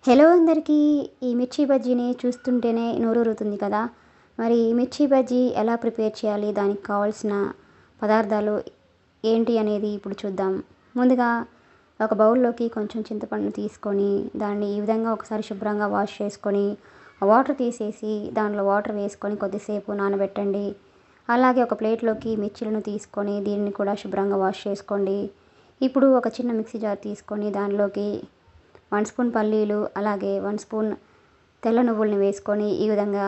Hello అందరికీ. ఈ మిర్చి బజ్జీని చూస్తుంటేనే నోరూరుతుంది కదా. మరి ఈ మిర్చి బజ్జీ ఎలా ప్రిపేర్ చేయాలి, దానికి కావాల్సిన పదార్థాలు ఏంటి అనేది ఇప్పుడు చూద్దాం. ముందుగా ఒక బౌల్లోకి కొంచెం చింతపండు తీసుకొని దాన్ని ఈ విధంగా ఒకసారి శుభ్రంగా వాష్ చేసుకొని వాటర్ తీసేసి దాంట్లో వాటర్ వేసుకొని కొద్దిసేపు నానబెట్టండి. అలాగే ఒక ప్లేట్లోకి మిర్చీలను తీసుకొని దీన్ని కూడా శుభ్రంగా వాష్ చేసుకోండి. ఇప్పుడు ఒక చిన్న మిక్సీ జార్ తీసుకొని దానిలోకి 1 స్పూన్ పల్లీలు, అలాగే 1 స్పూన్ తెల్ల నువ్వుల్ని వేసుకొని ఈ విధంగా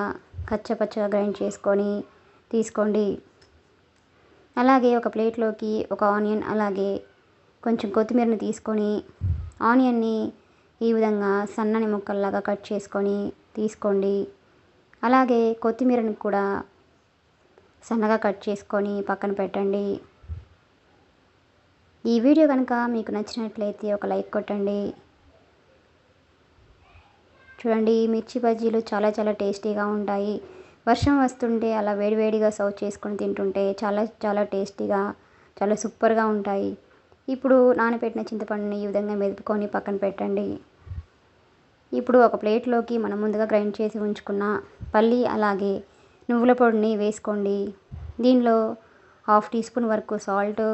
కచ్చపచ్చగా గ్రైండ్ చేసుకొని తీసుకోండి. అలాగే ఒక ప్లేట్లోకి ఒక ఆనియన్, అలాగే కొంచెం కొత్తిమీరని తీసుకొని ఆనియన్ని ఈ విధంగా సన్నని ముక్కల్లాగా కట్ చేసుకొని తీసుకోండి. అలాగే కొత్తిమీరని కూడా సన్నగా కట్ చేసుకొని పక్కన పెట్టండి. ఈ వీడియో కనుక మీకు నచ్చినట్లయితే ఒక లైక్ కొట్టండి. చూడండి, మిర్చి బజ్జీలు చాలా చాలా టేస్టీగా ఉంటాయి. వర్షం వస్తుంటే అలా వేడివేడిగా సర్వ్ చేసుకొని తింటుంటే చాలా చాలా టేస్టీగా, చాలా సూపర్గా ఉంటాయి. ఇప్పుడు నానబెట్టిన చింతపండుని ఈ విధంగా మెదుపుకొని పక్కన పెట్టండి. ఇప్పుడు ఒక ప్లేట్లోకి మనం ముందుగా గ్రైండ్ చేసి ఉంచుకున్న పల్లి, అలాగే నువ్వుల పొడిని వేసుకోండి. దీనిలో 1/2 టీ స్పూన్ వరకు సాల్ట్,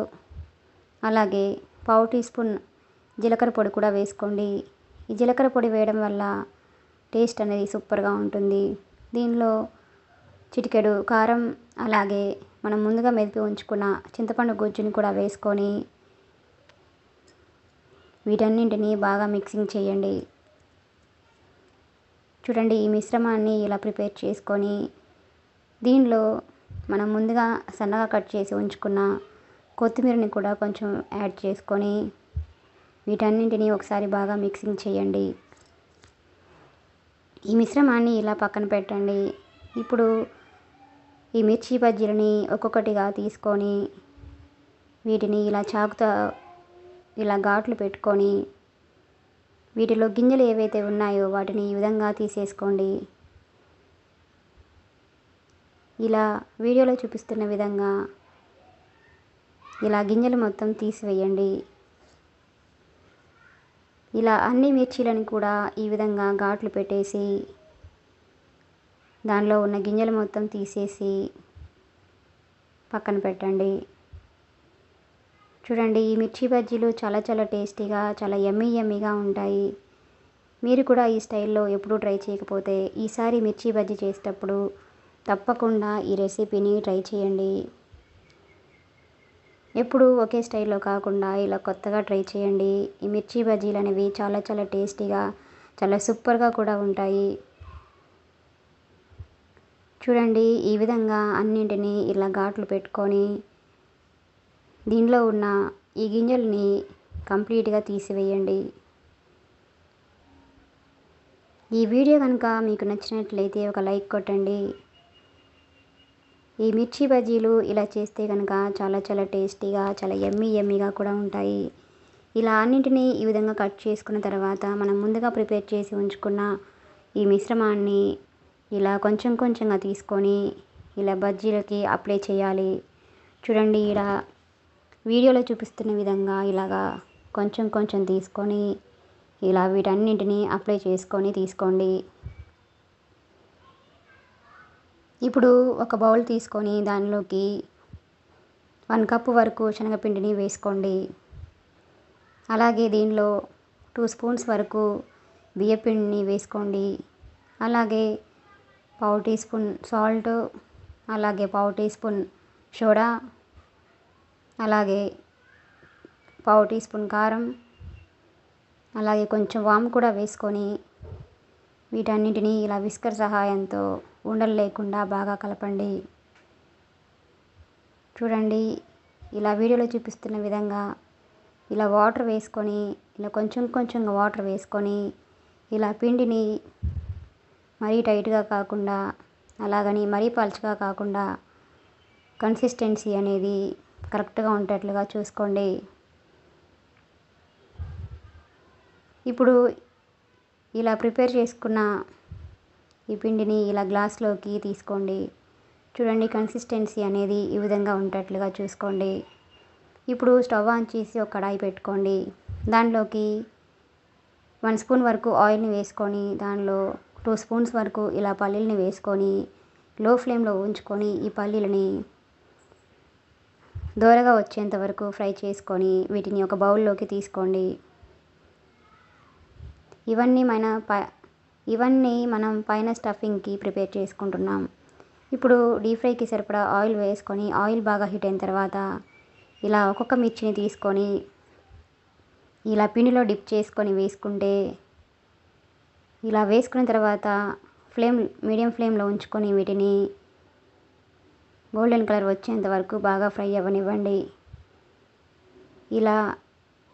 అలాగే 1/4 టీ స్పూన్ జీలకర్ర పొడి కూడా వేసుకోండి. ఈ జీలకర్ర పొడి వేయడం వల్ల టేస్ట్ అనేది సూపర్గా ఉంటుంది. దీనిలో చిటికెడు కారం, అలాగే మనం ముందుగా మెదిపి ఉంచుకున్న చింతపండు గుజ్జుని కూడా వేసుకొని వీటన్నింటినీ బాగా మిక్సింగ్ చేయండి. చూడండి, ఈ మిశ్రమాన్ని ఇలా ప్రిపేర్ చేసుకొని దీనిలో మనం ముందుగా సన్నగా కట్ చేసి ఉంచుకున్న కొత్తిమీరని కూడా కొంచెం యాడ్ చేసుకొని వీటన్నింటినీ ఒకసారి బాగా మిక్సింగ్ చేయండి. ఈ మిశ్రమాన్ని ఇలా పక్కన పెట్టండి. ఇప్పుడు ఈ మిర్చి బజ్జీలని ఒక్కొక్కటిగా తీసుకొని వీటిని ఇలా చాకుతో ఇలా ఘాట్లు పెట్టుకొని వీటిలో గింజలు ఏవైతే ఉన్నాయో వాటిని ఈ విధంగా తీసేసుకోండి. ఇలా వీడియోలో చూపిస్తున్న విధంగా ఇలా గింజలు మొత్తం తీసివేయండి. ఇలా అన్ని మిర్చీలను కూడా ఈ విధంగా ఘాట్లు పెట్టేసి దానిలో ఉన్న గింజలు మొత్తం తీసేసి పక్కన పెట్టండి. చూడండి, ఈ మిర్చి బజ్జీలు చాలా చాలా టేస్టీగా, చాలా యమ్మీగా ఉంటాయి. మీరు కూడా ఈ స్టైల్లో ఎప్పుడూ ట్రై చేయకపోతే ఈసారి మిర్చి బజ్జీ చేసేటప్పుడు తప్పకుండా ఈ రెసిపీని ట్రై చేయండి. ఎప్పుడు ఒకే స్టైల్లో కాకుండా ఇలా కొత్తగా ట్రై చేయండి. ఈ మిర్చి బజ్జీలు అనేవి చాలా చాలా టేస్టీగా, చాలా సూపర్గా కూడా ఉంటాయి. చూడండి, ఈ విధంగా అన్నింటినీ ఇలా ఘాట్లు పెట్టుకొని దీనిలో ఉన్న ఈ గింజల్ని కంప్లీట్గా తీసివేయండి. ఈ వీడియో కనుక మీకు నచ్చినట్లయితే ఒక లైక్ కొట్టండి. ఈ మిర్చి బజ్జీలు ఇలా చేస్తే కనుక చాలా చాలా టేస్టీగా, చాలా యమ్మీగా కూడా ఉంటాయి. ఇలా అన్నింటినీ ఈ విధంగా కట్ చేసుకున్న తర్వాత మనం ముందుగా ప్రిపేర్ చేసి ఉంచుకున్న ఈ మిశ్రమాన్ని ఇలా కొంచెం కొంచెంగా తీసుకొని ఇలా బజ్జీలకి అప్లై చేయాలి. చూడండి, ఇలా వీడియోలో చూపిస్తున్న విధంగా ఇలాగా కొంచెం కొంచెం తీసుకొని ఇలా వీటన్నింటినీ అప్లై చేసుకొని తీసుకోండి. ఇప్పుడు ఒక బౌల్ తీసుకొని దానిలోకి 1 కప్పు వరకు శనగపిండిని వేసుకోండి. అలాగే దీనిలో 2 స్పూన్స్ వరకు బియ్యపిండిని వేసుకోండి. అలాగే 1/4 టీ స్పూన్ సాల్ట్, అలాగే 1/4 టీ స్పూన్ సోడా, అలాగే 1/4 టీ స్పూన్ కారం, అలాగే కొంచెం వాము కూడా వేసుకొని వీటన్నింటినీ ఇలా విస్కర్ సహాయంతో ఉండలు లేకుండా బాగా కలపండి. చూడండి, ఇలా వీడియోలో చూపిస్తున్న విధంగా ఇలా వాటర్ వేసుకొని ఇలా కొంచెం కొంచెంగా వాటర్ వేసుకొని ఇలా పిండిని మరీ టైట్గా కాకుండా, అలాగని మరీ పలుచగా కాకుండా కన్సిస్టెన్సీ అనేది కరెక్ట్గా ఉండేట్లుగా చూసుకోండి. ఇప్పుడు ఇలా ప్రిపేర్ చేసుకున్న ఈ పిండిని ఇలా గ్లాస్లోకి తీసుకోండి. చూడండి, కన్సిస్టెన్సీ అనేది ఈ విధంగా ఉండేట్లుగా చూసుకోండి. ఇప్పుడు స్టవ్ ఆన్ చేసి ఒక కడాయి పెట్టుకోండి. దానిలోకి 1 స్పూన్ వరకు ఆయిల్ని వేసుకొని దానిలో 2 స్పూన్స్ వరకు ఇలా పల్లీలని వేసుకొని లో ఫ్లేమ్లో ఉంచుకొని ఈ పల్లీలని దోరగా వచ్చేంత వరకు ఫ్రై చేసుకొని వీటిని ఒక బౌల్లోకి తీసుకోండి. ఇవన్నీ మనం పైన స్టఫింగ్కి ప్రిపేర్ చేసుకుంటున్నాం. ఇప్పుడు డీప్ ఫ్రైకి సరిపడా ఆయిల్ వేసుకొని ఆయిల్ బాగా హీట్ అయిన తర్వాత ఇలా ఒక్కొక్క మిర్చిని తీసుకొని ఇలా పిండిలో డిప్ చేసుకొని వేసుకుంటే, ఇలా వేసుకున్న తర్వాత మీడియం ఫ్లేమ్లో ఉంచుకొని వీటిని గోల్డెన్ కలర్ వచ్చేంత వరకు బాగా ఫ్రై అవ్వనివ్వండి. ఇలా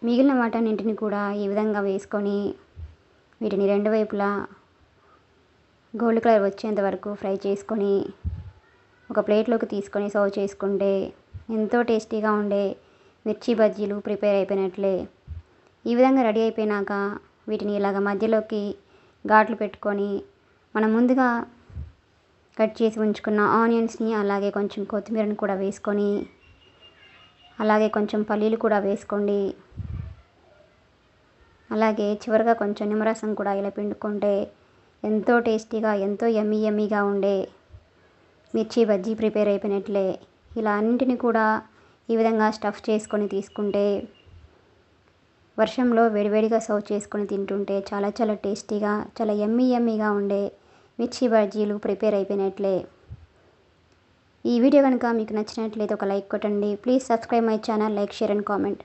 మిగిలిన వాటన్నింటిని కూడా ఈ విధంగా వేసుకొని వీటిని 2 వైపులా గోల్డ్ కలర్ వచ్చేంత వరకు ఫ్రై చేసుకొని ఒక ప్లేట్లోకి తీసుకొని సర్వ్ చేసుకుంటే ఎంతో టేస్టీగా ఉండే మిర్చి బజ్జీలు ప్రిపేర్ అయిపోయినట్లే. ఈ విధంగా రెడీ అయిపోయినాక వీటిని ఇలాగ మధ్యలోకి ఘాట్లు పెట్టుకొని మనం ముందుగా కట్ చేసి ఉంచుకున్న ఆనియన్స్ని అలాగే కొంచెం కొత్తిమీరని కూడా వేసుకొని అలాగే కొంచెం పల్లీలు కూడా వేసుకోండి. అలాగే చివరిగా కొంచెం నిమ్మరసం కూడా ఇలా పిండుకుంటే ఎంతో టేస్టీగా ఎంతో యమ్మీగా ఉండే మిర్చి బజ్జీ ప్రిపేర్ అయిపోయినట్లే. ఇలా అన్నింటిని కూడా ఈ విధంగా స్టఫ్ చేసుకొని తీసుకుంటే వర్షంలో వేడివేడిగా సర్వ్ చేసుకొని తింటుంటే చాలా చాలా టేస్టీగా చాలా యమ్మీగా ఉండే మిర్చి బజ్జీలు ప్రిపేర్ అయిపోయినట్లే. ఈ వీడియో కనుక మీకు నచ్చినట్లయితే ఒక లైక్ కొట్టండి. Please subscribe my channel, like, share and comment.